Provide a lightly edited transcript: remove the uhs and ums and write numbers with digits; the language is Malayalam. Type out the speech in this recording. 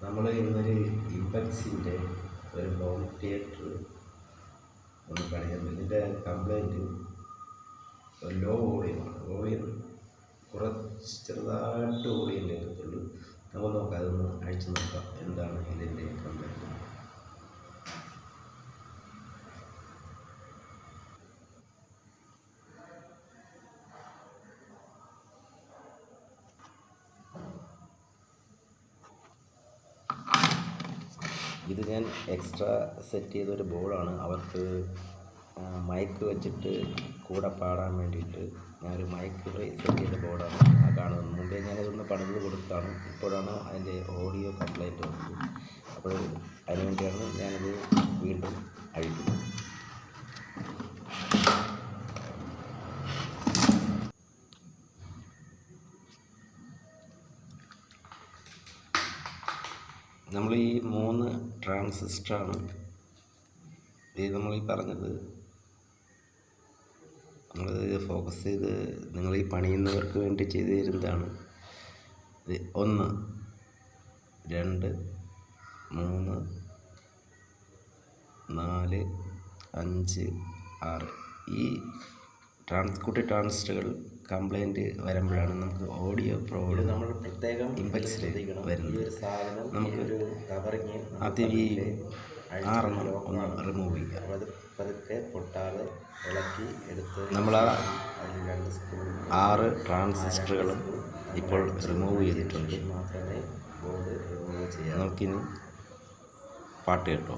നമ്മൾ ഇന്നൊരു ഇമ്പക്സിൻ്റെ ഒരു ഹോം തിയേറ്റർ ഒന്ന് പണിയാൻ പറ്റും. ഇതിൻ്റെ കംപ്ലൈൻറ്റ് ലോ വോളിയം കുറച്ച് ചെറുതായിട്ട് വോളിയം കേൾക്കത്തുള്ളൂ. നമുക്ക് നോക്കാം, അതൊന്ന് അഴിച്ചു നോക്കാം എന്താണ് ഇതിൻ്റെ കംപ്ലൈൻറ്റ്. ഇത് ഞാൻ എക്സ്ട്രാ സെറ്റ് ചെയ്തൊരു ബോർഡാണ്. അവർക്ക് മൈക്ക് വെച്ചിട്ട് കൂടെ പാടാൻ വേണ്ടിയിട്ട് ഞാനൊരു മൈക്ക് സെറ്റ് ചെയ്ത ബോർഡാണ് കാണുന്നത്. മുമ്പേ ഞാനിതൊന്ന് പണിത് കൊടുത്താണ്. ഇപ്പോഴാണ് അതിൻ്റെ ഓഡിയോ കംപ്ലൈൻറ്റ് വന്നത്. അപ്പോൾ അതിനുവേണ്ടിയാണ് ഞാനത് വീണ്ടും അഴിക്കുന്നത്. നമ്മൾ ഈ 3 ട്രാൻസിസ്റ്ററാണ് ഇത് നമ്മൾ ഈ പറഞ്ഞത്. നമ്മളിത് ഫോക്കസ് ചെയ്ത് നിങ്ങൾ ഈ പണിയുന്നവർക്ക് വേണ്ടി ചെയ്തു തരുന്നതാണ്. 1 2 3 4 5 6 ഈ ട്രാൻസിസ്റ്ററുകൾ കംപ്ലൈൻറ്റ് വരുമ്പോഴാണ് നമുക്ക് ഓഡിയോ പ്രോബ്ലം നമ്മൾ പ്രത്യേകം ഇമ്പക്സിൽ വരുന്നത്. നമുക്ക് ആദ്യം ഈ 6 ഒന്ന് റിമൂവ് ചെയ്യാം. പതുക്കെ പൊട്ടാതെ ഇളക്കി എടുത്ത് നമ്മൾ ആ 6 ട്രാൻസിസ്റ്ററുകളും ഇപ്പോൾ റിമൂവ് ചെയ്തിട്ടുണ്ട്. മാത്രമേ ബോർഡ് റിമൂവ് ചെയ്യാം. നമുക്കിനി പാട്ട് കേട്ടോ.